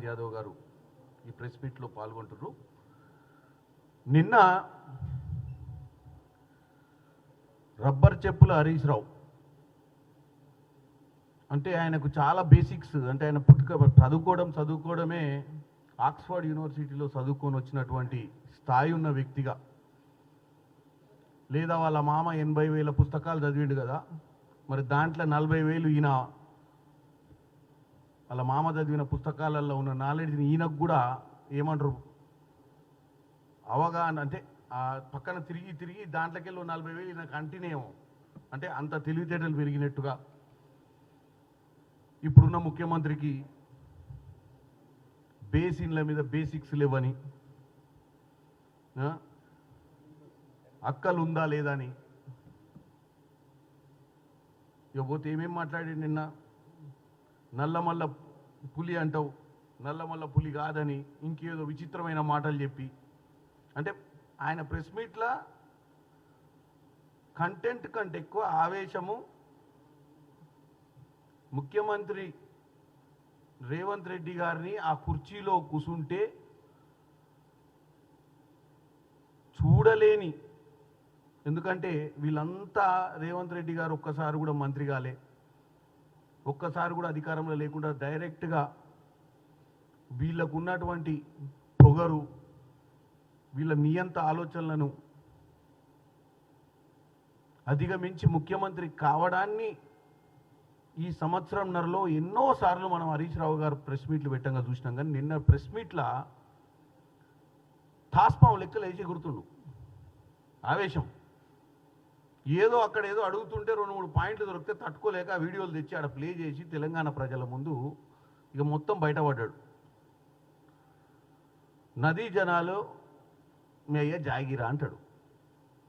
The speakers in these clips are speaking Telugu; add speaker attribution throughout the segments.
Speaker 1: యాదవ్ గారు ఈ ప్రెస్ మీట్లో పాల్గొంటున్నారు. నిన్న రబ్బర్ చెప్పుల హరీష్ రావు అంటే ఆయనకు చాలా బేసిక్స్, అంటే ఆయన చదువుకోవడమే ఆక్స్ఫర్డ్ యూనివర్సిటీలో చదువుకొని వచ్చినటువంటి స్థాయి ఉన్న వ్యక్తిగా, లేదా వాళ్ళ మామ 80,000 పుస్తకాలు చదివిండు కదా, మరి దాంట్లో 40,000 ఈయన వాళ్ళ మామ చదివిన పుస్తకాలలో ఉన్న నాలెడ్జ్ని ఈయనకు కూడా ఏమంటారు అవగాహన, అంటే ఆ పక్కన తిరిగి దాంట్లోకి వెళ్ళి 40,000 ఈయన కంటిన్యూ, అంటే అంత తెలివితేటలు పెరిగినట్టుగా. ఇప్పుడున్న ముఖ్యమంత్రికి బేసిన్ల మీద బేసిక్స్ లేవని, అక్కలు ఉందా లేదా అని, ఇకపోతే ఏమేం మాట్లాడి నిన్న నల్లమల్ల పులి అంటావు, నల్లమల్ల పులి కాదని ఇంకేదో విచిత్రమైన మాటలు చెప్పి, అంటే ఆయన ప్రెస్ మీట్లో కంటెంట్ కంటే ఎక్కువ ఆవేశము ముఖ్యమంత్రి రేవంత్ రెడ్డి గారిని ఆ కుర్చీలో కూసుంటే చూడలేని, ఎందుకంటే వీళ్ళంతా రేవంత్ రెడ్డి గారు ఒక్కసారి కూడా మంత్రి కాలే, ఒక్కసారి కూడా అధికారంలో లేకుండా డైరెక్ట్గా వీళ్ళకు ఉన్నటువంటి పొగరు, వీళ్ళ నియంత ఆలోచనలను అధిగమించి ముఖ్యమంత్రి కావడాన్ని ఈ సంవత్సరంన్నరలో ఎన్నోసార్లు మనం హరీష్ రావు గారు ప్రెస్ మీట్లు పెట్టంగా చూసినాం. కానీ నిన్న ప్రెస్ మీట్లా తాస్పాం లెక్కలు వేసి గుర్తుండు, ఆవేశం, ఏదో అక్కడ ఏదో అడుగుతుంటే 2-3 పాయింట్లు దొరికితే తట్టుకోలేక ఆ వీడియోలు తెచ్చి ఆడ ప్లే చేసి తెలంగాణ ప్రజల ముందు ఇక మొత్తం బయటపడ్డాడు. నదీ జనాలు మీ అయ్యే జాగిరా అంటాడు.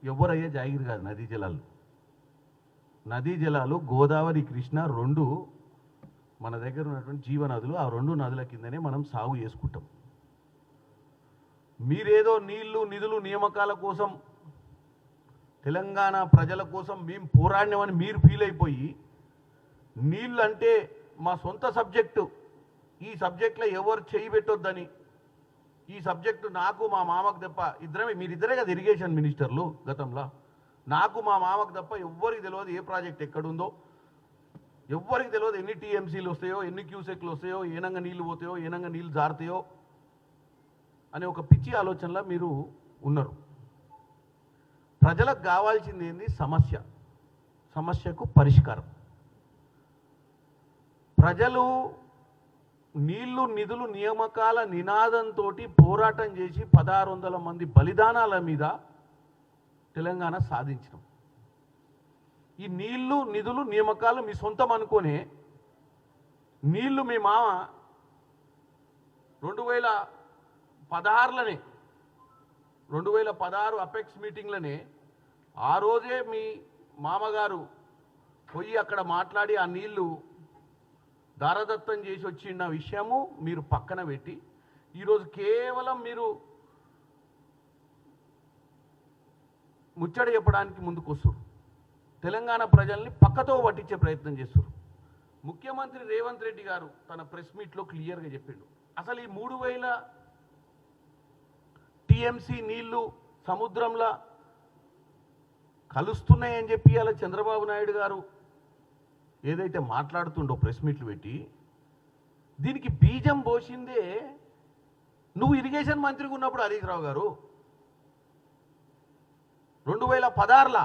Speaker 1: ఎవరయ్యే జాగిరి కాదు నదీ జలాలు. నదీ జలాలు గోదావరి, కృష్ణ రెండు మన దగ్గర ఉన్నటువంటి జీవనదులు. ఆ 2 నదుల కిందనే మనం సాగు చేసుకుంటాం. మీరేదో నీళ్లు, నిధులు, నియామకాల కోసం, తెలంగాణ ప్రజల కోసం మేము పోరాడినామని మీరు ఫీల్ అయిపోయి, నీళ్ళు అంటే మా సొంత సబ్జెక్టు, ఈ సబ్జెక్ట్లో ఎవరు చేయి పెట్టొద్దని, ఈ సబ్జెక్టు నాకు మా మామకు తప్ప, మీరిద్దరే కదా ఇరిగేషన్ మినిస్టర్లు గతంలో, నాకు మా మామకు తప్ప ఎవ్వరికి తెలియదు ఏ ప్రాజెక్ట్ ఎక్కడుందో, ఎవ్వరికి తెలియదు ఎన్ని టీఎంసీలు వస్తాయో, ఎన్ని క్యూసెక్లు వస్తాయో, ఏనంగా నీళ్లు పోతాయో, ఏనంగా నీళ్ళు జారుతాయో అనే ఒక పిచ్చి ఆలోచనలో మీరు ఉన్నారు. ప్రజలకు కావాల్సింది ఏంది? సమస్యకు పరిష్కారం. ప్రజలు నీళ్లు, నిధులు, నియామకాల నినాదంతో పోరాటం చేసి 1600 మంది బలిదానాల మీద తెలంగాణ సాధించినాం. ఈ నీళ్లు, నిధులు, నియామకాలు మీ సొంతం అనుకోనే, నీళ్లు మీ మామ 2016 అపెక్స్ మీటింగ్లనే ఆ రోజే మీ మామగారు పోయి అక్కడ మాట్లాడి ఆ నీళ్లు దారదత్తం చేసి వచ్చిన విషయము మీరు పక్కన పెట్టి, ఈరోజు కేవలం మీరు ముచ్చట చెప్పడానికి ముందుకు వస్తారు. తెలంగాణ ప్రజల్ని పక్కతో పట్టించే ప్రయత్నం చేస్తారు. ముఖ్యమంత్రి రేవంత్ రెడ్డి గారు తన ప్రెస్ మీట్లో క్లియర్గా చెప్పిండు, అసలు ఈ 3000 టీఎంసీ నీళ్లు సముద్రంలో కలుస్తున్నాయని చెప్పి అలా చంద్రబాబు నాయుడు గారు ఏదైతే మాట్లాడుతుండో ప్రెస్ మీట్లు పెట్టి, దీనికి బీజం పోసిందే నువ్వు ఇరిగేషన్ మంత్రిగా ఉన్నప్పుడు హరీష్ రావు గారు. 2016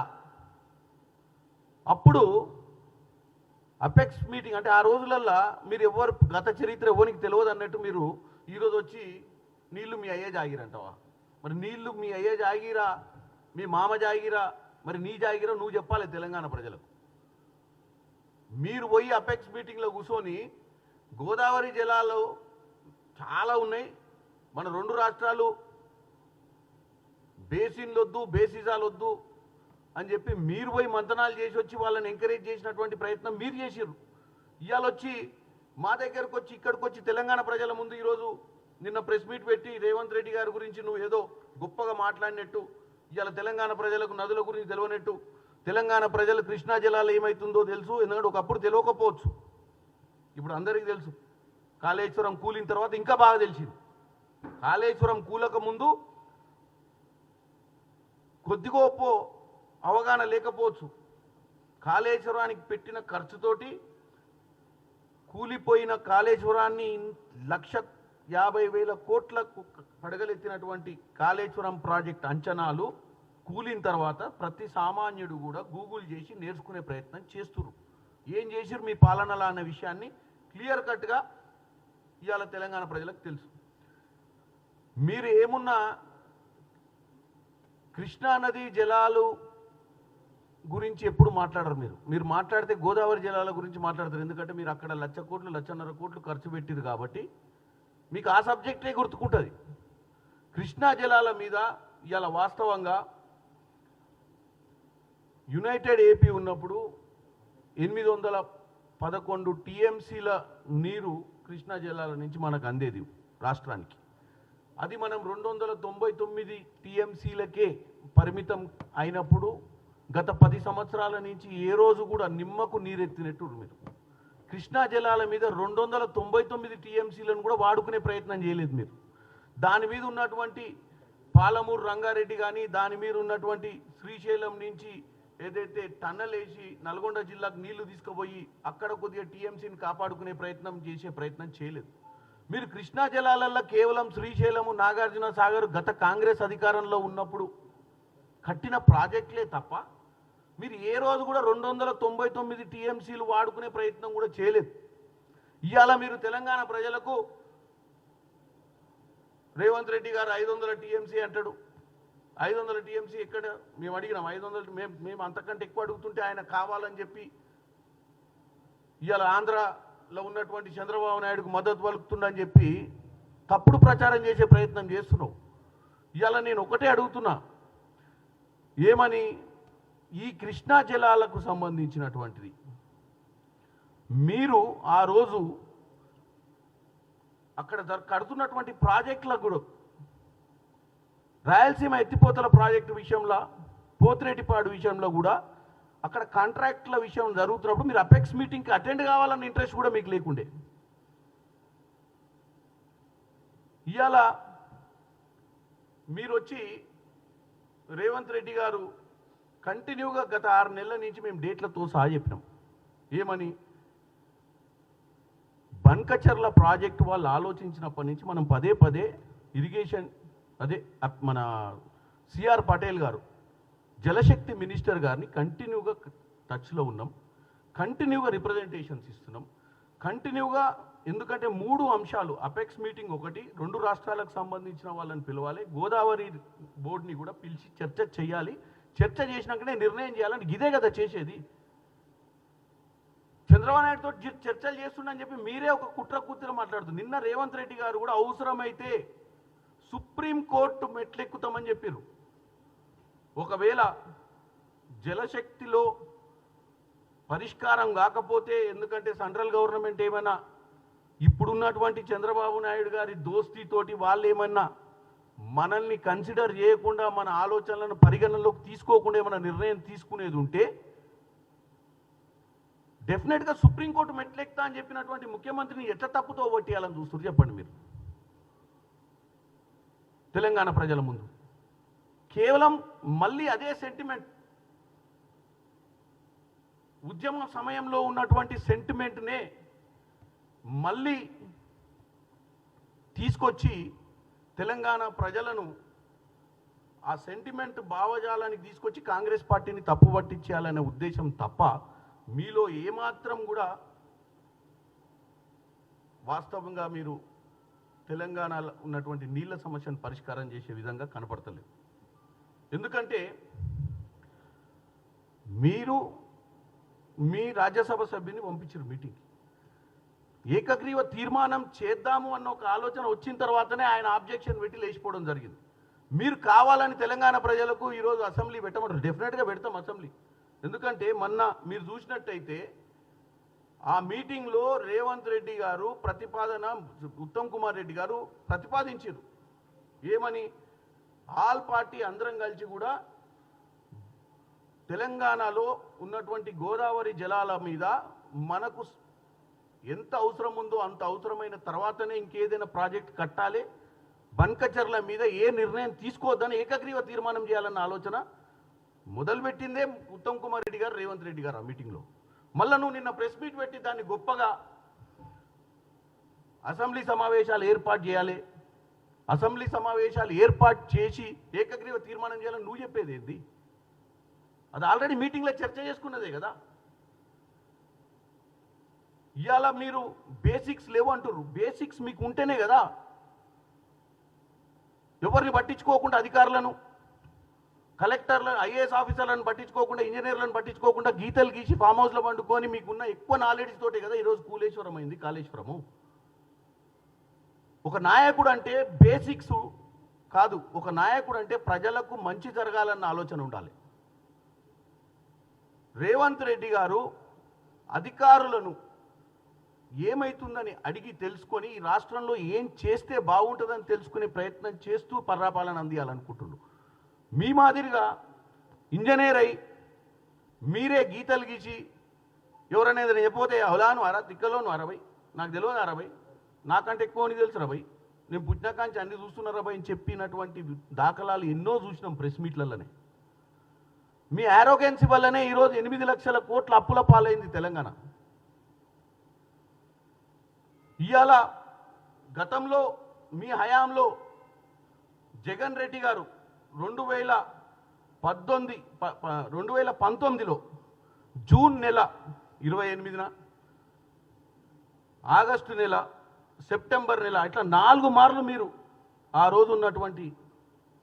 Speaker 1: అప్పుడు అపెక్స్ మీటింగ్, అంటే ఆ రోజులల్లో మీరు ఎవరు గత చరిత్ర ఎవరికి తెలియదు అన్నట్టు మీరు ఈరోజు వచ్చి నీళ్లు మీ అయ్యే జాగిరంటావా? మరి నీళ్లు మీ అయ్యే జాగిరా, మీ మామ జాగిరా, మరి నీ జాగిరా నువ్వు చెప్పాలి తెలంగాణ ప్రజలకు. మీరు పోయి అపెక్స్ మీటింగ్లో కూర్చొని గోదావరి జలాలు చాలా ఉన్నాయి, మన 2 రాష్ట్రాలు బేసిన్లు వద్దు, బేసిజాలు వద్దు అని చెప్పి మీరు పోయి మంతనాలు చేసి వచ్చి వాళ్ళని ఎంకరేజ్ చేసినటువంటి ప్రయత్నం మీరు చేసిర్రు. ఇవాళ వచ్చి మా దగ్గరకు వచ్చి ఇక్కడికి వచ్చి తెలంగాణ ప్రజల ముందు ఈరోజు నిన్న ప్రెస్ మీట్ పెట్టి రేవంత్ రెడ్డి గారి గురించి నువ్వు ఏదో గొప్పగా మాట్లాడినట్టు, ఇవాళ తెలంగాణ ప్రజలకు నదుల గురించి తెలియనట్టు, తెలంగాణ ప్రజలు కృష్ణా జలాలు ఏమవుతుందో తెలుసు, ఎందుకంటే ఒకప్పుడు తెలియకపోవచ్చు, ఇప్పుడు అందరికీ తెలుసు. కాళేశ్వరం కూలిన తర్వాత ఇంకా బాగా తెలిసింది. కాళేశ్వరం కూలక ముందు కొద్దిగోపో అవగాహన లేకపోవచ్చు. కాళేశ్వరానికి పెట్టిన ఖర్చుతోటి కూలిపోయిన కాళేశ్వరాన్ని 1,50,000 కోట్లకు కడగలెత్తినటువంటి కాళేశ్వరం ప్రాజెక్ట్ అంచనాలు కూలిన తర్వాత ప్రతి సామాన్యుడు కూడా గూగుల్ చేసి నేర్చుకునే ప్రయత్నం చేస్తున్నారు. ఏం చేసిరు మీ పాలనలా అన్న విషయాన్ని క్లియర్ కట్గా ఇవాళ తెలంగాణ ప్రజలకు తెలుసు. మీరు ఏమున్నా కృష్ణానది జలాలు గురించి ఎప్పుడు మాట్లాడరు. మీరు మాట్లాడితే గోదావరి జలాల గురించి మాట్లాడతారు. ఎందుకంటే మీరు అక్కడ 1,00,000 కోట్లు 1,50,000 కోట్లు ఖర్చు పెట్టిరు కాబట్టి మీకు ఆ సబ్జెక్టే గుర్తుకుంటుంది. కృష్ణా జలాల మీద ఇవాళ వాస్తవంగా యునైటెడ్ ఏపీ ఉన్నప్పుడు 811 టీఎంసీల నీరు కృష్ణా జలాల నుంచి మనకు అందేది రాష్ట్రానికి. అది మనం 299 టీఎంసీలకే పరిమితం అయినప్పుడు గత 10 సంవత్సరాల నుంచి ఏ రోజు కూడా నిమ్మకు నీరెత్తినట్టు మీరు కృష్ణా జలాల మీద 299 టీఎంసీలను కూడా వాడుకునే ప్రయత్నం చేయలేదు మీరు. దాని మీద ఉన్నటువంటి పాలమూరు రంగారెడ్డి కానీ దాని మీద ఉన్నటువంటి శ్రీశైలం నుంచి ఏదైతే టన్నల్ వేసి నల్గొండ జిల్లాకు నీళ్లు తీసుకుపోయి అక్కడ కొద్దిగా టీఎంసీని కాపాడుకునే ప్రయత్నం చేయలేదు. మీరు కృష్ణా జలాలలో కేవలం శ్రీశైలము నాగార్జున సాగర్ గత కాంగ్రెస్ అధికారంలో ఉన్నప్పుడు కట్టిన ప్రాజెక్టులే తప్ప మీరు ఏ రోజు కూడా 299 టీఎంసీలు వాడుకునే ప్రయత్నం కూడా చేయలేదు. ఇవాళ మీరు తెలంగాణ ప్రజలకు రేవంత్ రెడ్డి గారు 500 టీఎంసీ అంటాడు. 500 టీఎంసీ ఎక్కడ? మేము అడిగినాం 500. మేము అంతకంటే ఎక్కువ అడుగుతుంటే ఆయన కావాలని చెప్పి ఇవాళ ఆంధ్రలో ఉన్నటువంటి చంద్రబాబు నాయుడుకు మద్దతు పలుకుతుందని చెప్పి తప్పుడు ప్రచారం చేసే ప్రయత్నం చేస్తున్నావు. ఇవాళ నేను ఒకటే అడుగుతున్నా, ఏమని? ఈ కృష్ణా జలాలకు సంబంధించినటువంటిది మీరు ఆ రోజు అక్కడ కడుతున్నటువంటి ప్రాజెక్టులకు కూడా రాయలసీమ ఎత్తిపోతల ప్రాజెక్టు విషయంలో పోతిరెడ్డిపాడు విషయంలో కూడా అక్కడ కాంట్రాక్టుల విషయం జరుగుతున్నప్పుడు మీరు అపెక్స్ మీటింగ్కి అటెండ్ కావాలన్న ఇంట్రెస్ట్ కూడా మీకు లేకుండే. ఇవాళ మీరు వచ్చి రేవంత్ రెడ్డి గారు కంటిన్యూగా గత 6 నెలల నుంచి మేము డేట్లతో సహా చెప్పినాం. ఏమని? బన్కచర్ల ప్రాజెక్టు వాళ్ళు ఆలోచించినప్పటి నుంచి మనం పదే ఇరిగేషన్ అదే మన సిఆర్ పటేల్ గారు జలశక్తి మినిస్టర్ గారిని కంటిన్యూగా టచ్లో ఉన్నాం. కంటిన్యూగా రిప్రజెంటేషన్స్ ఇస్తున్నాం. కంటిన్యూగా ఎందుకంటే 3 అంశాలు అపెక్స్ మీటింగ్ ఒకటి, 2 రాష్ట్రాలకు సంబంధించిన వాళ్ళని పిలవాలి, గోదావరి బోర్డుని కూడా పిలిచి చర్చ చేయాలి. చర్చ చేసినాకనే నిర్ణయం చేయాలని ఇదే కదా చేసేది. చంద్రబాబు నాయుడుతో చర్చలు చేస్తుండని చెప్పి మీరే ఒక కుట్ర మాట్లాడుతుంది. నిన్న రేవంత్ రెడ్డి గారు కూడా అవసరమైతే సుప్రీంకోర్టు మెట్లెక్కుతామని చెప్పారు. ఒకవేళ జలశక్తిలో పరిష్కారం కాకపోతే, ఎందుకంటే సెంట్రల్ గవర్నమెంట్ ఏమైనా ఇప్పుడున్నటువంటి చంద్రబాబు నాయుడు గారి దోస్తీతోటి వాళ్ళు ఏమన్నా మనల్ని కన్సిడర్ చేయకుండా మన ఆలోచనలను పరిగణనలోకి తీసుకోకుండా ఏమైనా నిర్ణయం తీసుకునేది ఉంటే డెఫినెట్గా సుప్రీంకోర్టు మెట్లెక్తా అని చెప్పినటువంటి ముఖ్యమంత్రిని ఎట్లా తప్పుతో పట్టేయాలని చూస్తారు చెప్పండి మీరు తెలంగాణ ప్రజల ముందు. కేవలం మళ్ళీ అదే సెంటిమెంట్, ఉద్యమ సమయంలో ఉన్నటువంటి సెంటిమెంట్నే మళ్ళీ తీసుకొచ్చి తెలంగాణ ప్రజలను ఆ సెంటిమెంట్ భావజాలానికి తీసుకొచ్చి కాంగ్రెస్ పార్టీని తప్పు పట్టించాలనే ఉద్దేశం తప్ప మీలో ఏమాత్రం కూడా వాస్తవంగా మీరు తెలంగాణలో ఉన్నటువంటి నీళ్ల సమస్యను పరిష్కారం చేసే విధంగా కనపడతలేదు. ఎందుకంటే మీరు మీ రాజ్యసభ సభ్యుని పంపించారు మీటింగ్కి, ఏకగ్రీవ తీర్మానం చేద్దాము అన్న ఒక ఆలోచన వచ్చిన తర్వాతనే ఆయన ఆబ్జెక్షన్ పెట్టి లేచిపోవడం జరిగింది. మీరు కావాలని తెలంగాణ ప్రజలకు ఈరోజు అసెంబ్లీ పెట్టమంటారు. డెఫినెట్గా పెడతాం అసెంబ్లీ. ఎందుకంటే మొన్న మీరు చూసినట్టయితే ఆ మీటింగ్లో రేవంత్ రెడ్డి గారు ప్రతిపాదన, ఉత్తమ్ కుమార్ రెడ్డి గారు ప్రతిపాదించారు. ఏమని? ఆల్ పార్టీ అందరం కలిసి కూడా తెలంగాణలో ఉన్నటువంటి గోదావరి జలాల మీద మనకు ఎంత అవసరం ఉందో అంత అవసరమైన తర్వాతనే ఇంకేదైనా ప్రాజెక్ట్ కట్టాలి, బంకచర్ల మీద ఏ నిర్ణయం తీసుకోవద్దని ఏకగ్రీవ తీర్మానం చేయాలన్న ఆలోచన మొదలుపెట్టిందే ఉత్తమ్ కుమార్ రెడ్డి గారు, రేవంత్ రెడ్డి గారు ఆ మీటింగ్లో. మళ్ళీ నువ్వు నిన్న ప్రెస్ మీట్ పెట్టి దాన్ని గొప్పగా అసెంబ్లీ సమావేశాలు ఏర్పాటు చేయాలి, అసెంబ్లీ సమావేశాలు ఏర్పాటు చేసి ఏకగ్రీవ తీర్మానం చేయాలని నువ్వు చెప్పేది ఏంది? అది ఆల్రెడీ మీటింగ్లో చర్చ చేసుకున్నదే కదా. ఇవాళ మీరు బేసిక్స్ లేవు అంటారు. బేసిక్స్ మీకు ఉంటేనే కదా ఎవరిని పట్టించుకోకుండా అధికారులను, కలెక్టర్లను, ఐఏఎస్ ఆఫీసర్లను పట్టించుకోకుండా, ఇంజనీర్లను పట్టించుకోకుండా గీతలు గీసి ఫామ్ హౌస్లో వండుకొని మీకున్న ఎక్కువ నాలెడ్జ్ తోటే కదా ఈరోజు కూలేశ్వరం అయింది, కాళేశ్వరము. ఒక నాయకుడు అంటే బేసిక్స్ కాదు, ఒక నాయకుడు అంటే ప్రజలకు మంచి జరగాలన్న ఆలోచన ఉండాలి. రేవంత్ రెడ్డి గారు అధికారులను ఏమైతుందని అడిగి తెలుసుకొని ఈ రాష్ట్రంలో ఏం చేస్తే బాగుంటుందని తెలుసుకునే ప్రయత్నం చేస్తూ పర్రాపాలన అందియాలనుకుంటున్నారు. మీ మాదిరిగా ఇంజనీర్ అయి మీరే గీతలు గీసి ఎవరైనా ఏదైనా చెప్పిపోతే అవలాను అరా తిక్కలోను అరవై నాకు తెలియదు అరవై నాకంటే ఎక్కువ అని తెలుసు రబై నేను పుట్టినాకాంచి అన్ని చూస్తున్నారు రబై అని చెప్పినటువంటి దాఖలాలు ఎన్నో చూసినాం ప్రెస్ మీట్లలోనే. మీ ఆరోగెన్సీ వల్లనే ఈరోజు 8 లక్షల కోట్ల అప్పుల పాలైంది తెలంగాణ. ఇవాళ గతంలో మీ హయాంలో జగన్ రెడ్డి గారు 2019లో జూన్ నెల 28న, ఆగస్టు నెల, సెప్టెంబర్ నెల ఇట్లా 4 మార్లు మీరు ఆ రోజు ఉన్నటువంటి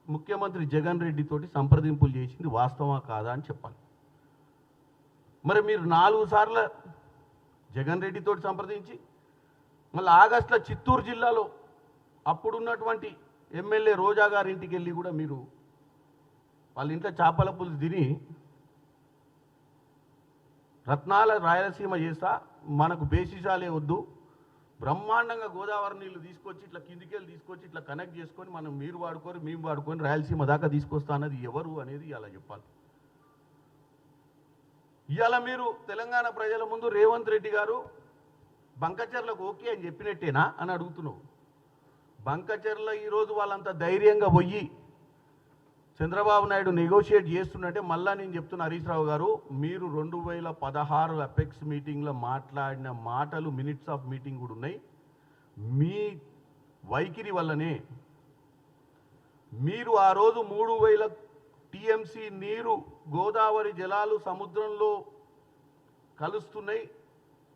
Speaker 1: ముఖ్యమంత్రి జగన్ రెడ్డి తోటి సంప్రదింపులు చేసింది వాస్తవా కాదా అని చెప్పాలి. మరి మీరు 4 సార్లు జగన్ రెడ్డి తోటి సంప్రదించి మళ్ళీ ఆగస్టులో చిత్తూరు జిల్లాలో అప్పుడున్నటువంటి ఎమ్మెల్యే రోజా గారి ఇంటికి వెళ్ళి కూడా మీరు వాళ్ళ ఇంట్లో చేపల పులుసు తిని రత్నాల రాయలసీమ చేస్తా మనకు బేసిసాలే వద్దు, బ్రహ్మాండంగా గోదావరి నీళ్లు తీసుకొచ్చి ఇట్లా కిందికెళ్ళి తీసుకొచ్చి ఇట్లా కనెక్ట్ చేసుకొని మనం మీరు వాడుకొని మేము వాడుకొని రాయలసీమ దాకా తీసుకొస్తా అన్నది ఎవరు అనేది అలా చెప్పాలి. ఇవాళ మీరు తెలంగాణ ప్రజల ముందు రేవంత్ రెడ్డి గారు బంకచర్లకు ఓకే అని చెప్పినట్టేనా అని అడుగుతున్నావు. బంకచర్ల ఈరోజు వాళ్ళంతా ధైర్యంగా పోయి చంద్రబాబు నాయుడు నెగోషియేట్ చేస్తున్నట్టే మళ్ళా నేను చెప్తున్నా హరీష్ రావు గారు, మీరు 2016 అపెక్స్ మీటింగ్లో మాట్లాడిన మాటలు మినిట్స్ ఆఫ్ మీటింగ్ కూడా ఉన్నాయి. మీ వైఖరి వల్లనే మీరు ఆ రోజు 3000 టీఎంసీ నీరు గోదావరి జలాలు సముద్రంలో కలుస్తున్నాయి,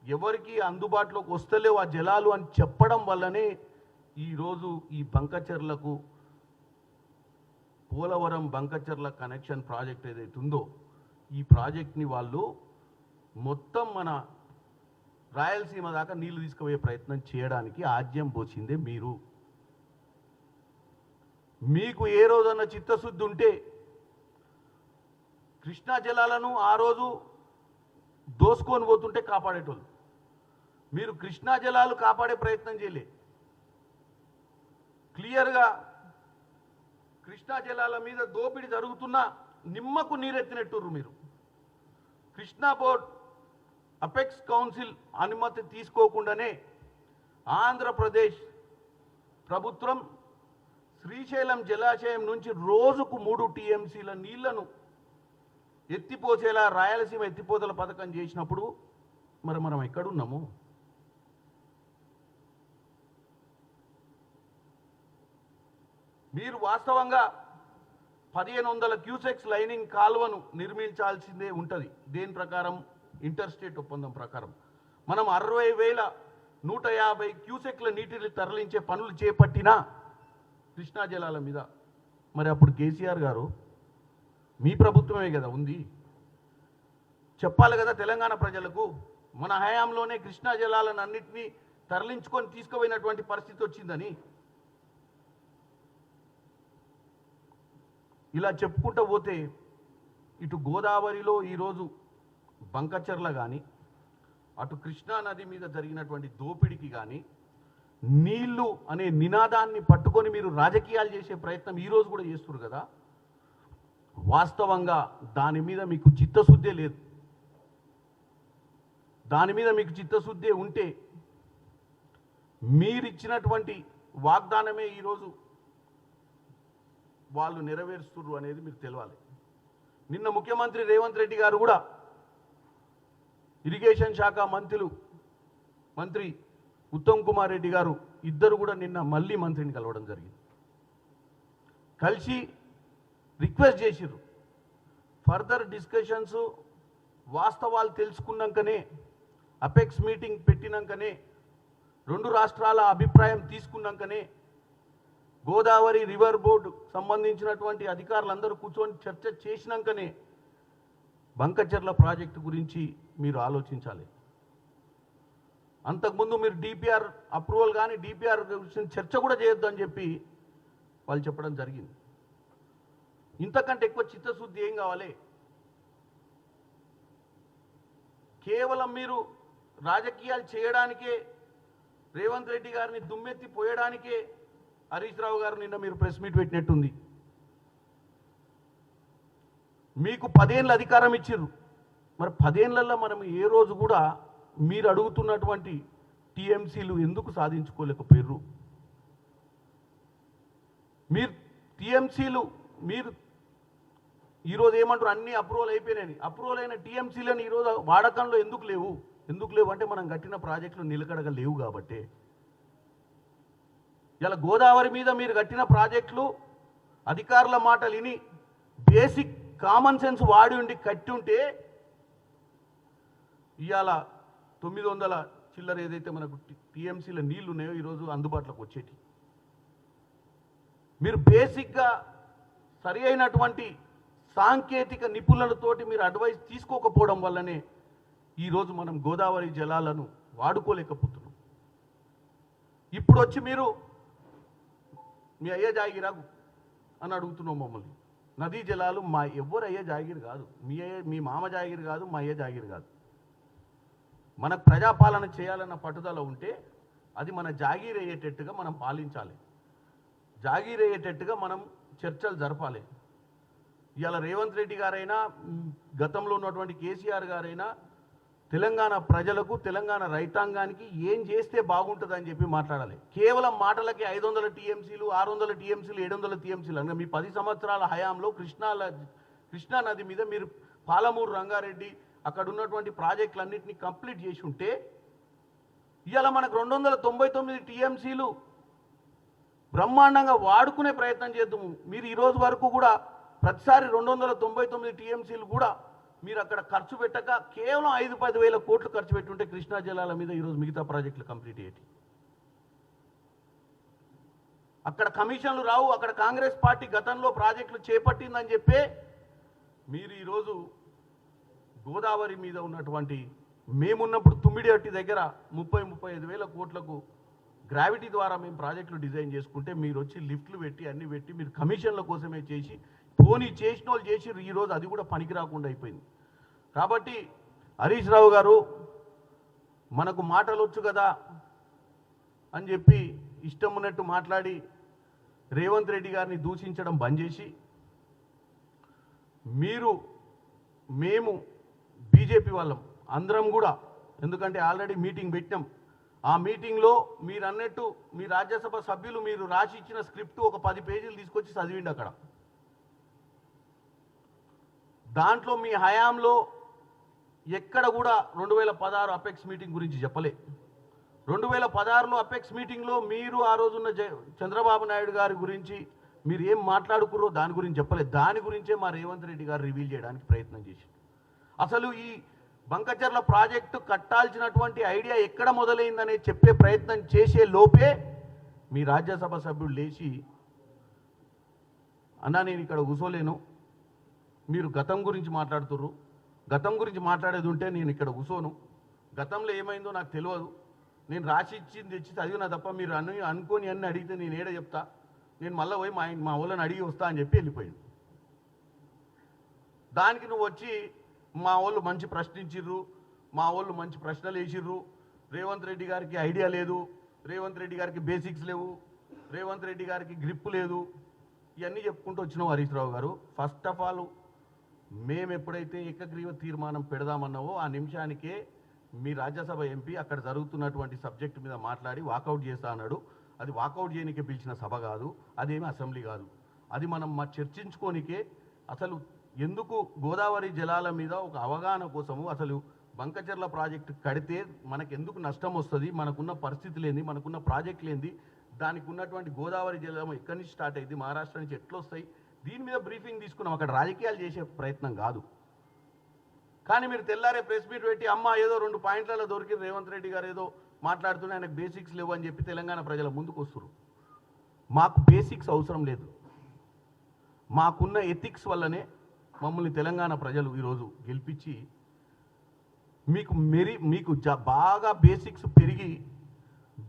Speaker 1: ఎవరికి అందుబాటులోకి వస్తలేవు ఆ జలాలు అని చెప్పడం వల్లనే ఈరోజు ఈ బంకచర్లకు పోలవరం బంకచర్ల కనెక్షన్ ప్రాజెక్ట్ ఏదైతే ఉందో ఈ ప్రాజెక్ట్ని వాళ్ళు మొత్తం మన రాయలసీమ దాకా నీళ్లు తీసుకుపోయే ప్రయత్నం చేయడానికి ఆజ్యం పోసిందే మీరు. మీకు ఏ రోజన్నా చిత్తశుద్ధి ఉంటే కృష్ణా జలాలను ఆ రోజు దోసుకొని పోతుంటే కాపాడేటోళ్ళు, మీరు కృష్ణా జలాలు కాపాడే ప్రయత్నం చేయలే. క్లియర్గా కృష్ణా జలాల మీద దోపిడీ జరుగుతున్నా నిమ్మకు నీరెత్తినట్టుర్రు మీరు. కృష్ణా బోర్డ్ అపెక్స్ కౌన్సిల్ అనుమతి తీసుకోకుండానే ఆంధ్రప్రదేశ్ ప్రభుత్వం శ్రీశైలం జలాశయం నుంచి రోజుకు 3 టీఎంసీల నీళ్లను ఎత్తిపోసేలా రాయలసీమ ఎత్తిపోతల పథకం చేసినప్పుడు మరి మనం ఎక్కడున్నాము? మీరు వాస్తవంగా 1500 క్యూసెక్స్ లైనింగ్ కాలువను నిర్మించాల్సిందే ఉంటుంది. దేని ప్రకారం? ఇంటర్స్టేట్ ఒప్పందం ప్రకారం. మనం 60,150 క్యూసెక్ల నీటిని తరలించే పనులు చేపట్టినా కృష్ణా జలాల మీద మరి అప్పుడు కేసీఆర్ గారు మీ ప్రభుత్వమే కదా ఉంది, చెప్పాలి కదా తెలంగాణ ప్రజలకు, మన హయాంలోనే కృష్ణా జలాలను అన్నింటినీ తరలించుకొని తీసుకుపోయినటువంటి పరిస్థితి వచ్చిందని. ఇలా చెప్పుకుంటూ పోతే ఇటు గోదావరిలో ఈరోజు బంకచర్ల కానీ అటు కృష్ణా నది మీద జరిగినటువంటి దోపిడికి కానీ నీళ్లు అనే నినాదాన్ని పట్టుకొని మీరు రాజకీయాలు చేసే ప్రయత్నం ఈరోజు కూడా చేస్తున్నారు కదా. వాస్తవంగా దాని మీద మీకు చిత్తశుద్ధే లేదు. దాని మీద మీకు చిత్తశుద్ధే ఉంటే మీరిచ్చినటువంటి వాగ్దానమే ఈరోజు వాళ్ళు నెరవేరుస్తున్నారు అనేది మీకు తెలియాలి. నిన్న ముఖ్యమంత్రి రేవంత్ రెడ్డి గారు కూడా ఇరిగేషన్ శాఖ మంత్రి ఉత్తమ్ కుమార్ రెడ్డి గారు ఇద్దరు కూడా నిన్న మళ్ళీ మంత్రిని కలవడం జరిగింది. కలిసి రిక్వెస్ట్ చేసిర్రు, ఫర్దర్ డిస్కషన్స్ వాస్తవాలు తెలుసుకున్నాకనే, అపెక్స్ మీటింగ్ పెట్టినాకనే, రెండు రాష్ట్రాల అభిప్రాయం తీసుకున్నాకనే, గోదావరి రివర్ బోర్డు సంబంధించినటువంటి అధికారులందరూ కూర్చొని చర్చ చేసినాకనే బంకచర్ల ప్రాజెక్టు గురించి మీరు ఆలోచించాలి. అంతకుముందు మీరు డిపిఆర్ అప్రూవల్ కానీ డిపిఆర్ గురించి చర్చ కూడా చేయొద్దు అని చెప్పి వాళ్ళు చెప్పడం జరిగింది. ఇంతకంటే ఎక్కువ చిత్తశుద్ధి ఏం కావాలి? కేవలం మీరు రాజకీయాలు చేయడానికే, రేవంత్ రెడ్డి గారిని దుమ్మెత్తి పోయడానికే హరీష్ రావు గారు నిన్న మీరు ప్రెస్ మీట్ పెట్టినట్టుంది. మీకు 10 ఏళ్ళ అధికారం ఇచ్చిర్రు. మరి 10 ఏళ్లలో మనం ఏ రోజు కూడా మీరు అడుగుతున్నటువంటి టీఎంసీలు ఎందుకు సాధించుకోలేకపోయారు? మీరు టీఎంసీలు మీరు ఈరోజు ఏమంటారు, అన్నీ అప్రూవల్ అయిపోయినాయి. అప్రూవల్ అయిన టీఎంసీలను ఈరోజు వాడకంలో ఎందుకు లేవు అంటే మనం కట్టిన ప్రాజెక్టులు నిలకడగా లేవు కాబట్టి. ఇలా గోదావరి మీద మీరు కట్టిన ప్రాజెక్టులు అధికారుల మాటలు విని బేసిక్ కామన్ సెన్స్ వాడి ఉండి కట్టి ఉంటే ఇవాళ 900 చిల్లర ఏదైతే మనకు టీఎంసీల నీళ్లు ఉన్నాయో ఈరోజు అందుబాటులోకి వచ్చేటి. మీరు బేసిక్గా సరి అయినటువంటి సాంకేతిక నిపుణులతోటి మీరు అడ్వైస్ తీసుకోకపోవడం వల్లనే ఈరోజు మనం గోదావరి జలాలను వాడుకోలేకపోతున్నాం. ఇప్పుడు వచ్చి మీరు మీ అయ్య జాగిరా అని అడుగుతున్నాం మమ్మల్ని. నదీ జలాలు మా ఎవ్వరు అయ్యే జాగిరి కాదు, మీ మామ జాగిరి కాదు, మా అయ్య జాగిరి కాదు. మనకు ప్రజాపాలన చేయాలన్న పట్టుదల ఉంటే అది మన జాగీర్ అయ్యేటట్టుగా మనం పాలించాలి, జాగీర్ అయ్యేటట్టుగా మనం చర్చలు జరపాలి. ఇవాళ రేవంత్ రెడ్డి గారైనా, గతంలో ఉన్నటువంటి కేసీఆర్ గారైనా తెలంగాణ ప్రజలకు, తెలంగాణ రైతాంగానికి ఏం చేస్తే బాగుంటుందని చెప్పి మాట్లాడాలి. కేవలం మాటలకి 500 టీఎంసీలు, 600 టీఎంసీలు, 700 టీఎంసీలు అనగా మీ 10 సంవత్సరాల హయాంలో కృష్ణా నది మీద మీరు పాలమూరు రంగారెడ్డి అక్కడ ఉన్నటువంటి ప్రాజెక్టులన్నింటినీ కంప్లీట్ చేసి ఉంటే ఇవాళ మనకు 299 టీఎంసీలు బ్రహ్మాండంగా వాడుకునే ప్రయత్నం చేద్దాము. మీరు ఈరోజు వరకు కూడా ప్రతిసారి 299 టీఎంసీలు కూడా మీరు అక్కడ ఖర్చు పెట్టక కేవలం 5-10 వేల కోట్లు ఖర్చు పెట్టుంటే కృష్ణా జలాల మీద ఈరోజు మిగతా ప్రాజెక్టులు కంప్లీట్ అయ్యేటి. అక్కడ కమిషన్లు రావు. అక్కడ కాంగ్రెస్ పార్టీ గతంలో ప్రాజెక్టులు చేపట్టిందని చెప్పే మీరు ఈరోజు గోదావరి మీద ఉన్నటువంటి, మేమున్నప్పుడు తుమ్మిడిహట్టి దగ్గర 30-35 వేల కోట్లకు గ్రావిటీ ద్వారా మేము ప్రాజెక్టులు డిజైన్ చేసుకుంటే మీరు వచ్చి లిఫ్ట్లు పెట్టి అన్ని పెట్టి మీరు కమిషన్ల కోసమే చేసి పోనీ చేసిన వాళ్ళు చేసి ఈరోజు అది కూడా పనికి రాకుండా అయిపోయింది. కాబట్టి హరీష్ రావు గారు మనకు మాటలు వచ్చు కదా అని చెప్పి ఇష్టం ఉన్నట్టు మాట్లాడి రేవంత్ రెడ్డి గారిని దూషించడం బంద్ చేసి, మేము బీజేపీ వాళ్ళం అందరం కూడా, ఎందుకంటే ఆల్రెడీ మీటింగ్ పెట్టాం, ఆ మీటింగ్లో మీరు అన్నట్టు మీ రాజ్యసభ సభ్యులు మీరు రాసి ఇచ్చిన స్క్రిప్ట్ ఒక 10 పేజీలు తీసుకొచ్చి చదివిండి. అక్కడ దాంట్లో మీ హయాంలో ఎక్కడ కూడా 2016 అపెక్స్ మీటింగ్ గురించి చెప్పలే. 2016లో అపెక్స్ మీటింగ్లో మీరు ఆ రోజున్న చంద్రబాబు నాయుడు గారి గురించి మీరు ఏం మాట్లాడుకుర్రో దాని గురించి చెప్పలేదు. దాని గురించే మా రేవంత్ రెడ్డి గారు రివీల్ చేయడానికి ప్రయత్నం చేసి, అసలు ఈ బంకచర్ల ప్రాజెక్టు కట్టాల్సినటువంటి ఐడియా ఎక్కడ మొదలైందనే చెప్పే ప్రయత్నం చేసే లోపే మీ రాజ్యసభ సభ్యుడు లేచి, అన్నా నేను ఇక్కడ కూసోలేను, మీరు గతం గురించి మాట్లాడుతుర్రు, గతం గురించి మాట్లాడేది ఉంటే నేను ఇక్కడ కూసోను, గతంలో ఏమైందో నాకు తెలియదు, నేను రాసి ఇచ్చింది తెచ్చి చదివినా తప్ప మీరు అనుకోని అన్నీ అడిగితే నేను ఏడ చెప్తా, నేను మళ్ళీ పోయి మా వాళ్ళని అడిగి వస్తా అని చెప్పి వెళ్ళిపోయింది. దానికి నువ్వు వచ్చి మా వాళ్ళు మంచి ప్రశ్నించిర్రు, మా వాళ్ళు మంచి ప్రశ్నలు వేసిర్రు, రేవంత్ రెడ్డి గారికి ఐడియా లేదు, రేవంత్ రెడ్డి గారికి బేసిక్స్ లేవు, రేవంత్ రెడ్డి గారికి గ్రిప్ లేదు, ఇవన్నీ చెప్పుకుంటూ వచ్చినావు హరీష్ రావు గారు. ఫస్ట్ ఆఫ్ ఆల్ మేము ఎప్పుడైతే ఏకగ్రీవ తీర్మానం పెడదామన్నావో ఆ నిమిషానికే మీ రాజ్యసభ ఎంపీ అక్కడ జరుగుతున్నటువంటి సబ్జెక్టు మీద మాట్లాడి వాకౌట్ చేస్తా అన్నాడు. అది వాకౌట్ చేయనికే పిలిచిన సభ కాదు, అదేమి అసెంబ్లీ కాదు. అది మనం చర్చించుకోనికే అసలు ఎందుకు గోదావరి జలాల మీద ఒక అవగాహన కోసము అసలు బంకచెర్ల ప్రాజెక్టు కడితే మనకెందుకు నష్టం వస్తుంది, మనకున్న పరిస్థితులు ఏంది, మనకున్న ప్రాజెక్టులు ఏంది, దానికి ఉన్నటువంటి గోదావరి జలం ఎక్కడి నుంచి స్టార్ట్ అయింది, మహారాష్ట్ర నుంచి ఎట్లా వస్తాయి, దీని మీద బ్రీఫింగ్ తీసుకున్నాం. అక్కడ రాజకీయాలు చేసే ప్రయత్నం కాదు. కానీ మీరు తెల్లారే ప్రెస్ మీట్ పెట్టి అమ్మ ఏదో 2 పాయింట్లలో దొరికి రేవంత్ రెడ్డి గారు ఏదో మాట్లాడుతూనే ఆయనకు బేసిక్స్ లేవు అని చెప్పి తెలంగాణ ప్రజల ముందుకు వస్తారు. మాకు బేసిక్స్ అవసరం లేదు. మాకున్న ఎథిక్స్ వల్లనే మమ్మల్ని తెలంగాణ ప్రజలు ఈరోజు గెలిపించి మీకు బాగా బేసిక్స్ పెరిగి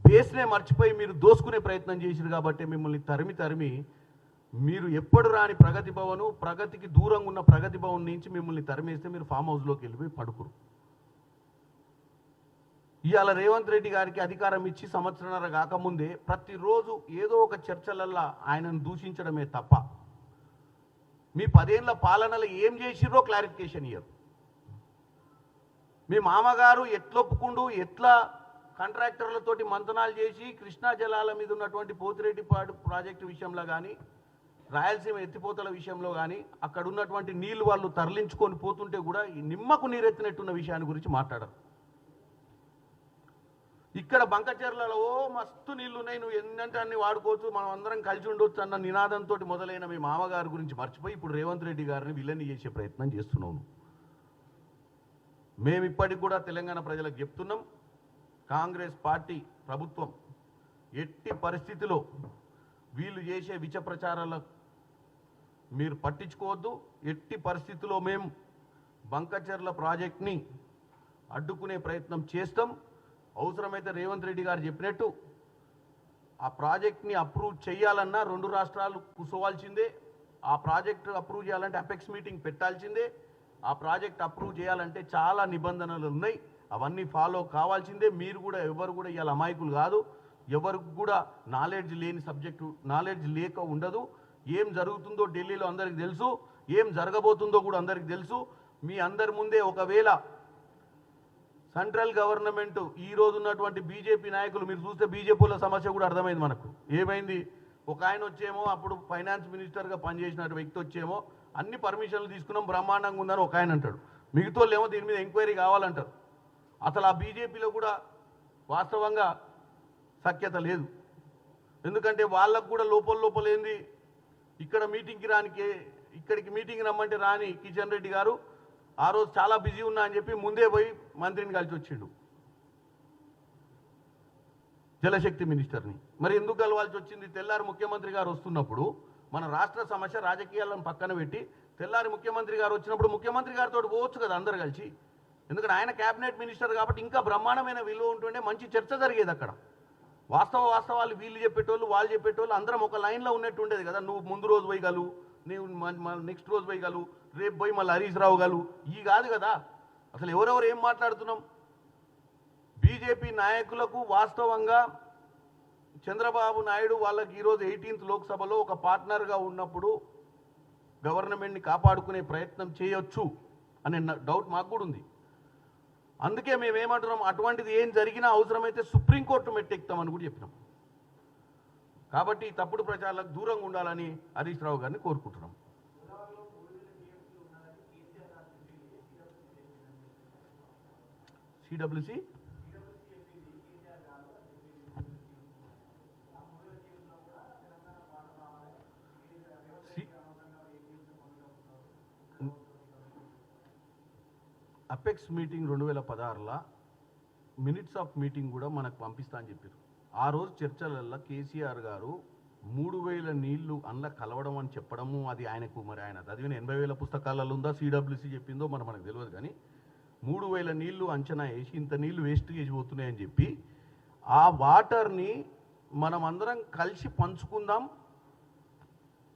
Speaker 1: బేస్నే మర్చిపోయి మీరు దోసుకునే ప్రయత్నం చేశారు కాబట్టి మిమ్మల్ని తరిమి మీరు ఎప్పుడు రాని ప్రగతి భవను, ప్రగతికి దూరంగా ఉన్న ప్రగతి భవన్ నుంచి మిమ్మల్ని తరిమేస్తే మీరు ఫామ్ హౌస్లోకి వెళ్ళిపోయి పడుకురు. ఇవాళ రేవంత్ రెడ్డి గారికి అధికారం ఇచ్చి సంవత్సరాల కాకముందే ప్రతిరోజు ఏదో ఒక చర్చలల్లా ఆయనను దూషించడమే తప్ప మీ 10 ఏళ్ల పాలనలో ఏం చేసిర్రో క్లారిఫికేషన్ ఇయ్యరు. మీ మామగారు ఎట్లొప్పుకుండు, ఎట్లా కాంట్రాక్టర్లతోటి మంతనాలు చేసి కృష్ణా జలాల మీద ఉన్నటువంటి పోతిరెడ్డిపాడు ప్రాజెక్టు విషయంలో కానీ, రాయలసీమ ఎత్తిపోతల విషయంలో కానీ, అక్కడ ఉన్నటువంటి నీళ్లు వాళ్ళు తరలించుకొని పోతుంటే కూడా ఈ నిమ్మకు నీరెత్తినట్టున్న విషయాన్ని గురించి మాట్లాడరు. ఇక్కడ బంకచెర్లలో మస్తు నీళ్లు ఉన్నాయి, నువ్వు ఎన్నంటే అన్ని వాడుకోవచ్చు, మనం అందరం కలిసి ఉండొచ్చు అన్న నినాదంతో మొదలైన మీ మామగారి గురించి మర్చిపోయి ఇప్పుడు రేవంత్ రెడ్డి గారిని విలన్ని చేసే ప్రయత్నం చేస్తున్నాను. మేము ఇప్పటికి కూడా తెలంగాణ ప్రజలకు చెప్తున్నాం, కాంగ్రెస్ పార్టీ ప్రభుత్వం ఎట్టి పరిస్థితిలో వీళ్ళు చేసే విష ప్రచారాలకు మీరు పట్టించుకోవద్దు. ఎట్టి పరిస్థితిలో మేము బంకచెర్ల ప్రాజెక్ట్ని అడ్డుకునే ప్రయత్నం చేస్తాం. అవసరమైతే రేవంత్ రెడ్డి గారు చెప్పినట్టు ఆ ప్రాజెక్ట్ని అప్రూవ్ చేయాలన్నా 2 రాష్ట్రాలు కూర్చోవాల్సిందే. ఆ ప్రాజెక్టు అప్రూవ్ చేయాలంటే అపెక్స్ మీటింగ్ పెట్టాల్సిందే. ఆ ప్రాజెక్ట్ అప్రూవ్ చేయాలంటే చాలా నిబంధనలు ఉన్నాయి, అవన్నీ ఫాలో కావాల్సిందే. మీరు కూడా ఎవరు కూడా ఇవాళ అమాయకులు కాదు, ఎవరికి కూడా నాలెడ్జ్ లేని సబ్జెక్టు నాలెడ్జ్ లేక ఉండదు. ఏం జరుగుతుందో ఢిల్లీలో అందరికీ తెలుసు, ఏం జరగబోతుందో కూడా అందరికీ తెలుసు. మీ అందరి ముందే ఒకవేళ సెంట్రల్ గవర్నమెంట్ ఈ రోజు ఉన్నటువంటి బీజేపీ నాయకులు మీరు చూస్తే బీజేపీల సమస్య కూడా అర్థమైంది మనకు. ఏమైంది, ఒక ఆయన వచ్చేమో అప్పుడు ఫైనాన్స్ మినిస్టర్గా పనిచేసిన వ్యక్తి వచ్చేమో అన్ని పర్మిషన్లు తీసుకున్నాం బ్రహ్మాండంగా ఉందని ఒక ఆయన అంటాడు, మిగతా ఏమో దీని మీద ఎంక్వైరీ కావాలంటారు. అసలు ఆ బీజేపీలో కూడా వాస్తవంగా సఖ్యత లేదు. ఎందుకంటే వాళ్ళకు కూడా లోపల ఏంది, ఇక్కడ మీటింగ్కి రానికి ఇక్కడికి మీటింగ్ రమ్మంటే రాని కిషన్ రెడ్డి గారు ఆ రోజు చాలా బిజీ ఉన్నా అని చెప్పి ముందే పోయి మంత్రిని కలిసి వచ్చిండు, జలశక్తి మినిస్టర్ని. మరి ఎందుకు కలవాల్సి వచ్చింది? తెల్లారి ముఖ్యమంత్రి గారు వస్తున్నప్పుడు మన రాష్ట్ర సమస్య రాజకీయాలను పక్కన పెట్టి తెల్లారి ముఖ్యమంత్రి గారు వచ్చినప్పుడు ముఖ్యమంత్రి గారితో పోవచ్చు కదా అందరు కలిసి. ఎందుకంటే ఆయన క్యాబినెట్ మినిస్టర్ కాబట్టి ఇంకా బ్రహ్మాండమైన విలువ ఉంటుండే, మంచి చర్చ జరిగేది అక్కడ. వాస్తవాలు వీళ్ళు చెప్పేటోళ్ళు వాళ్ళు చెప్పేటోళ్ళు అందరం ఒక లైన్లో ఉన్నట్టు ఉండేది కదా. నువ్వు ముందు రోజు పోయగలవు, నీవు నెక్స్ట్ రోజు పోయగలవు, రేపు పోయి మళ్ళీ హరీష్ రావు గలు, ఈ కాదు కదా. అసలు ఎవరెవరు ఏం మాట్లాడుతున్నాం? బీజేపీ నాయకులకు వాస్తవంగా చంద్రబాబు నాయుడు వాళ్ళకి ఈరోజు 18th లోక్సభలో ఒక పార్ట్నర్గా ఉన్నప్పుడు గవర్నమెంట్ని కాపాడుకునే ప్రయత్నం చేయొచ్చు అనే డౌట్ మాకు కూడా ఉంది. అందుకే మేమేమంటున్నాం, అటువంటిది ఏం జరిగినా అవసరమైతే సుప్రీంకోర్టు మెట్టెక్తామని కూడా చెప్పినాం. కాబట్టి తప్పుడు ప్రచారాలకు దూరంగా ఉండాలని హరీష్ రావు గారిని కోరుకుంటున్నాం. సిడబ్ల్యూసి అపెక్స్ మీటింగ్ 2016లో మినిట్స్ ఆఫ్ మీటింగ్ కూడా మనకు పంపిస్తా అని చెప్పారు. ఆ రోజు చర్చలల్లో కేసీఆర్ గారు 3000 నీళ్లు అందులో కలవడం అని చెప్పడము, అది ఆయనకు మరి ఆయన చదివిన 80,000 పుస్తకాలలో ఉందా, సిడబ్ల్యూసి చెప్పిందో మనకు తెలియదు. కానీ 3000 నీళ్లు అంచనా వేసి ఇంత నీళ్లు వేస్ట్ చేసి పోతున్నాయని చెప్పి ఆ వాటర్ని మనం అందరం కలిసి పంచుకుందాం,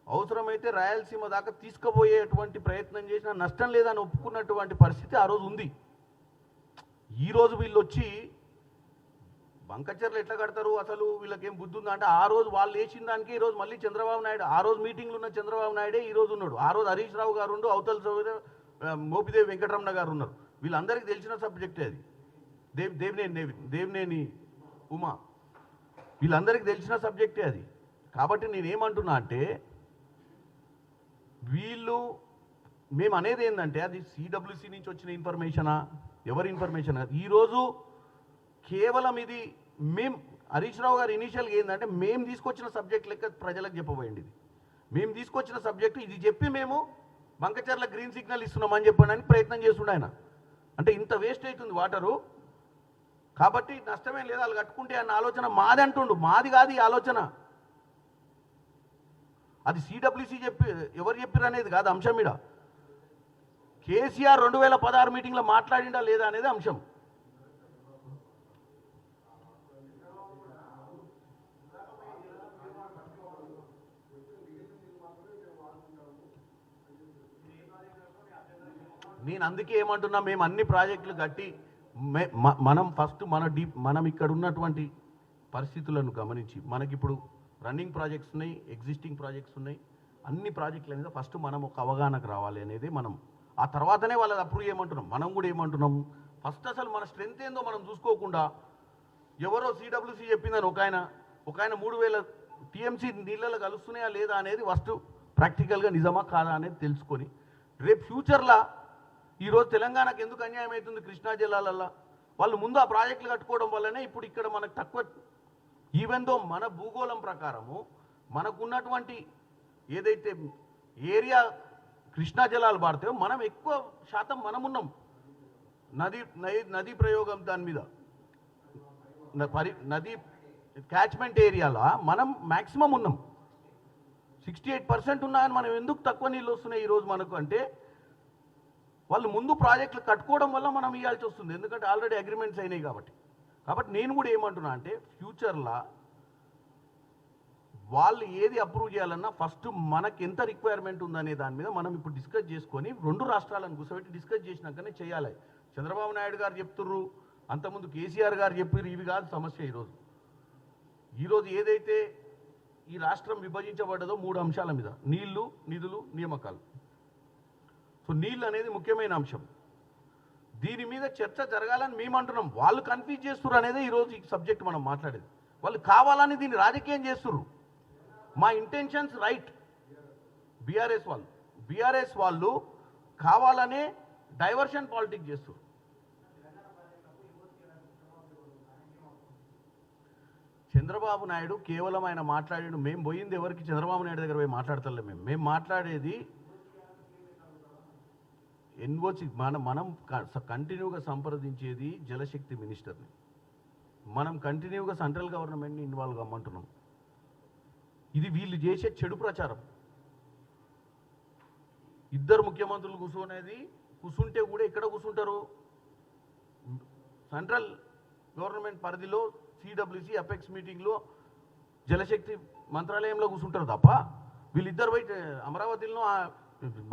Speaker 1: అవసరమైతే రాయలసీమ దాకా తీసుకుపోయేటువంటి ప్రయత్నం చేసినా నష్టం లేదని ఒప్పుకున్నటువంటి పరిస్థితి ఆ రోజు ఉంది. ఈరోజు వీళ్ళు వచ్చి బంకచెర్లు ఎట్లా కడతారు, అసలు వీళ్ళకేం బుద్ధి ఉందా అంటే ఆ రోజు వాళ్ళు వేసిన దానికి ఈరోజు మళ్ళీ చంద్రబాబు నాయుడు, ఆ రోజు మీటింగ్లు ఉన్న చంద్రబాబు నాయుడే ఈరోజు ఉన్నాడు. ఆ రోజు హరీష్ రావు గారు ఉండు, అవతల మోపిదేవి వెంకటరమణ గారు ఉన్నారు. వీళ్ళందరికీ తెలిసిన సబ్జెక్టే అది. దేవినేని ఉమా, వీళ్ళందరికీ తెలిసిన సబ్జెక్టే అది. కాబట్టి నేనేమంటున్నా అంటే వీళ్ళు మేము అనేది ఏంటంటే అది సిడబ్ల్యూసి నుంచి వచ్చిన ఇన్ఫర్మేషనా, ఎవరి ఇన్ఫర్మేషన్? ఈరోజు కేవలం ఇది మేము హరీష్ రావు గారు ఇనీషియల్గా ఏంటంటే మేము తీసుకొచ్చిన సబ్జెక్ట్ లెక్క ప్రజలకు చెప్పబోయింది. ఇది మేము తీసుకొచ్చిన సబ్జెక్టు, ఇది చెప్పి మేము బంకచర్ల గ్రీన్ సిగ్నల్ ఇస్తున్నామని చెప్పడానికి ప్రయత్నం చేస్తుండే ఆయన. అంటే ఇంత వేస్ట్ అవుతుంది వాటరు, కాబట్టి నష్టమేం లేదు, వాళ్ళు కట్టుకుంటే అన్న ఆలోచన మాది అంటుండు. మాది కాదు ఈ ఆలోచన, అది సిడబ్ల్యూసి ఎవరు చెప్పారు అనేది కాదు అంశం. మీద కేసీఆర్ 2016 మీటింగ్లో మాట్లాడిండా లేదా అనేది అంశం. నేను అందుకే ఏమంటున్నా, మేము అన్ని ప్రాజెక్టులు కట్టి మనం ఫస్ట్ మనం ఇక్కడ ఉన్నటువంటి పరిస్థితులను గమనించి, మనకిప్పుడు రన్నింగ్ ప్రాజెక్ట్స్ ఉన్నాయి, ఎగ్జిస్టింగ్ ప్రాజెక్ట్స్ ఉన్నాయి, అన్ని ప్రాజెక్టుల మీద ఫస్ట్ మనం ఒక అవగాహనకు రావాలి అనేది మనం. ఆ తర్వాతనే వాళ్ళది అప్రూవ్ చేయమంటున్నాం. మనం కూడా ఏమంటున్నాం, ఫస్ట్ అసలు మన స్ట్రెంత్ ఏందో మనం చూసుకోకుండా ఎవరో సిడబ్ల్యూసి చెప్పిందని ఒక ఆయన 3000 టీఎంసీ నీళ్ళలో కలుస్తున్నాయా లేదా అనేది ఫస్ట్ ప్రాక్టికల్గా నిజమా కాదా అనేది తెలుసుకొని, రేపు ఫ్యూచర్లో ఈరోజు తెలంగాణకు ఎందుకు అన్యాయం అవుతుంది కృష్ణా జిల్లాలల్లో, వాళ్ళు ముందు ఆ ప్రాజెక్టులు కట్టుకోవడం వల్లనే ఇప్పుడు ఇక్కడ మనకు తక్కువ, ఈవెన్ దో మన భూగోళం ప్రకారము మనకున్నటువంటి ఏదైతే ఏరియా కృష్ణా జలాలు పారుతాయో మనం ఎక్కువ శాతం మనం ఉన్నాం. నదీ ప్రయోగం దాని మీద నదీ క్యాచ్మెంట్ ఏరియాలో మనం మ్యాక్సిమం ఉన్నాం. 68% ఉన్నాయని మనం ఎందుకు తక్కువ నీళ్ళు వస్తున్నాయి ఈరోజు మనకు అంటే, వాళ్ళు ముందు ప్రాజెక్టులు కట్టుకోవడం వల్ల మనం ఇవ్వాల్సి వస్తుంది, ఎందుకంటే ఆల్రెడీ అగ్రిమెంట్స్ అయినాయి కాబట్టి. నేను కూడా ఏమంటున్నా అంటే ఫ్యూచర్లో వాళ్ళు ఏది అప్రూవ్ చేయాలన్నా ఫస్ట్ మనకి ఎంత రిక్వైర్మెంట్ ఉందనే దాని మీద మనం ఇప్పుడు డిస్కస్ చేసుకొని 2 రాష్ట్రాలను కూర్చోబెట్టి డిస్కస్ చేసినాకనే చేయాలి. చంద్రబాబు నాయుడు గారు చెప్తుర్రు, అంతకుముందు కేసీఆర్ గారు చెప్పారు, ఇవి కాదు సమస్య. ఈరోజు ఏదైతే ఈ రాష్ట్రం విభజించబడ్డదో 3 అంశాల మీద, నీళ్లు, నిధులు, నియామకాలు. సో నీళ్ళు అనేది ముఖ్యమైన అంశం. దీని మీద చర్చ జరగాలని మేము అంటున్నాం. వాళ్ళు కన్ఫ్యూజ్ చేస్తున్నారు అనేది ఈరోజు ఈ సబ్జెక్ట్ మనం మాట్లాడేది. వాళ్ళు కావాలని దీన్ని రాజకీయం చేస్తున్నారు. మా ఇంటెన్షన్స్ రైట్. బీఆర్ఎస్ వాళ్ళు కావాలనే డైవర్షన్ పాలిటిక్స్ చేస్తారు. చంద్రబాబు నాయుడు కేవలం ఆయన మాట్లాడాడు, మేము పోయింది ఎవరికి చంద్రబాబు నాయుడు దగ్గర పోయి మాట్లాడతలే. మేము మాట్లాడేది ఎన్ఓసి. మనం కంటిన్యూగా సంప్రదించేది జలశక్తి మినిస్టర్ని. మనం కంటిన్యూగా సెంట్రల్ గవర్నమెంట్ని ఇన్వాల్వ్ కమ్మంటున్నాం. ఇది వీళ్ళు చేసే చెడు ప్రచారం. ఇద్దరు ముఖ్యమంత్రులు కూర్చుంటే కూడా ఎక్కడ కూర్చుంటారు? సెంట్రల్ గవర్నమెంట్ పరిధిలో సిడబ్ల్యూసి అపెక్స్ మీటింగ్లో జలశక్తి మంత్రాలయంలో కూర్చుంటారు తప్ప వీళ్ళిద్దరు పోయి అమరావతిలో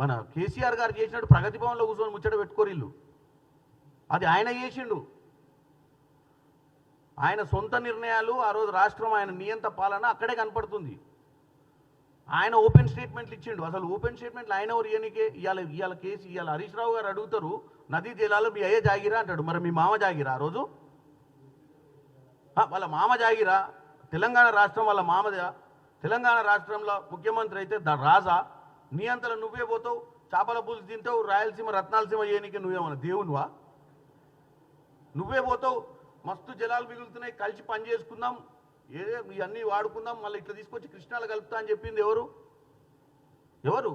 Speaker 1: మన కేసీఆర్ గారు చేసినట్టు ప్రగతి భవన్లో కూర్చొని ముచ్చట పెట్టుకోరు వీళ్ళు. అది ఆయన చేసిండు. ఆయన సొంత నిర్ణయాలు, ఆ రోజు రాష్ట్రం ఆయన నియంత పాలన అక్కడే కనపడుతుంది. ఆయన ఓపెన్ స్టేట్మెంట్లు ఇచ్చిండు. అసలు ఓపెన్ స్టేట్మెంట్లు ఆయన ఎవరు ఇయనికే? ఇవాళ హరీష్ రావు గారు అడుగుతారు, నదీ జలాలు మీ అయ్యే జాగిరా అంటాడు. మరి మీ మామ జాగిరా? ఆ రోజు వాళ్ళ మామ జాగిరా? తెలంగాణ రాష్ట్రం వాళ్ళ మామదా? తెలంగాణ రాష్ట్రంలో ముఖ్యమంత్రి అయితే రాజా? నీ అంతలో నువ్వే పోతావు, చేపల పులుసు తింటావు, రాయలసీమ రత్నాలసీమ చేయనికే నువ్వేమన్నా దేవునివా? నువ్వే పోతావు, మస్తు జలాలు మిగులుతున్నాయి, కలిసి పని చేసుకుందాం, ఇవన్నీ వాడుకుందాం, మళ్ళీ ఇట్లా తీసుకొచ్చి కృష్ణాలు కలుపుతా అని చెప్పింది ఎవరు?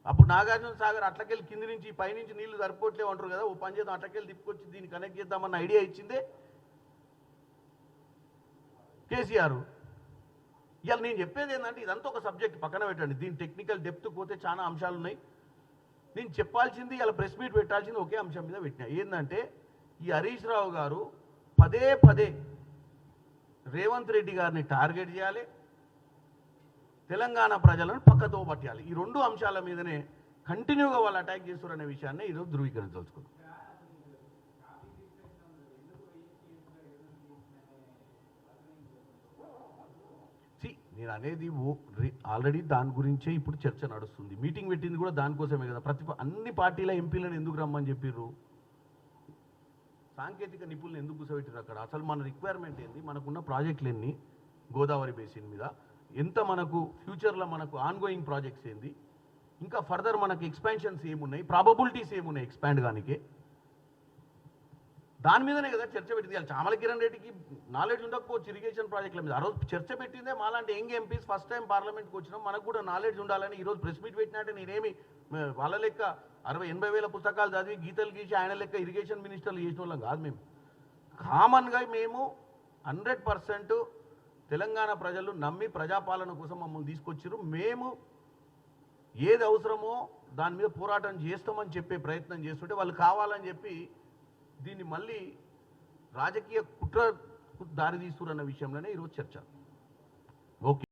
Speaker 1: అప్పుడు నాగార్జున సాగర్ అట్లకెళ్ళి కింది నుంచి పైనుంచి నీళ్లు సరిపోవట్లేవు అంటారు కదా, ఓ పని చేద్దాం, అట్లకెళ్ళి తిప్పుకొచ్చి దీన్ని కనెక్ట్ చేద్దామన్న ఐడియా ఇచ్చిందే కేసీఆర్. ఇవాళ నేను చెప్పేది ఏంటంటే ఇదంతా ఒక సబ్జెక్ట్ పక్కన పెట్టండి. దీని టెక్నికల్ డెప్త్ పోతే చాలా అంశాలు ఉన్నాయి. నేను చెప్పాల్సింది ఇలా ప్రెస్ మీట్ పెట్టాల్సింది ఒకే అంశం మీద పెట్టినా. ఏంటంటే ఈ హరీష్ రావు గారు పదే రేవంత్ రెడ్డి గారిని టార్గెట్ చేయాలి, తెలంగాణ ప్రజలను పక్కతో పట్టాలి. ఈ 2 అంశాల మీదనే కంటిన్యూగా వాళ్ళు అటాక్ చేస్తారనే విషయాన్ని ఈరోజు ధృవీకరించదలుచుకున్నాం. నేను అనేది ఆల్రెడీ దాని గురించే ఇప్పుడు చర్చ నడుస్తుంది. మీటింగ్ పెట్టింది కూడా దానికోసమే కదా. అన్ని పార్టీల ఎంపీలను ఎందుకు రమ్మని చెప్పిర్రు? సాంకేతిక నిపుణులు ఎందుకు కూర్చోబెట్టారు అక్కడ? అసలు మన రిక్వైర్మెంట్ ఏంది, మనకున్న ప్రాజెక్టులు ఎన్ని గోదావరి బేసిన్ మీద, ఎంత మనకు ఫ్యూచర్లో మనకు ఆన్గోయింగ్ ప్రాజెక్ట్స్ ఏంది, ఇంకా ఫర్దర్ మనకు ఎక్స్పాన్షన్స్ ఏమున్నాయి, ప్రాబబిలిటీస్ ఏమున్నాయి ఎక్స్పాండ్ కానికే, దాని మీదనే కదా చర్చ పెట్టింది. చామల కిరణ్ రెడ్డికి నాలెడ్జ్ ఉండకపోవచ్చు ఇరిగేషన్ ప్రాజెక్టుల మీద. ఆ రోజు చర్చ పెట్టిందే మాలాంటి యంగ్ ఎంపీస్ ఫస్ట్ టైం పార్లమెంట్కి వచ్చినాం, మనకు కూడా నాలెడ్జ్ ఉండాలని ఈరోజు ప్రెస్ మీట్ పెట్టినట్టే నేనేమి వాళ్ళ లెక్క 60-80 వేల పుస్తకాలు చదివి గీతలు గీసి ఆయన లెక్క ఇరిగేషన్ మినిస్టర్లు చేసిన వాళ్ళం కాదు. మేము కామన్గా మేము 100% తెలంగాణ ప్రజలు నమ్మి ప్రజాపాలన కోసం మమ్మల్ని తీసుకొచ్చారు. మేము ఏది అవసరమో దాని మీద పోరాటం చేస్తామని చెప్పే ప్రయత్నం చేస్తుంటే వాళ్ళు కావాలని చెప్పి దీన్ని మళ్ళీ రాజకీయ కుట్రకు దారి తీస్తున్న విషయంలోనే ఈరోజు చర్చ. ఓకే.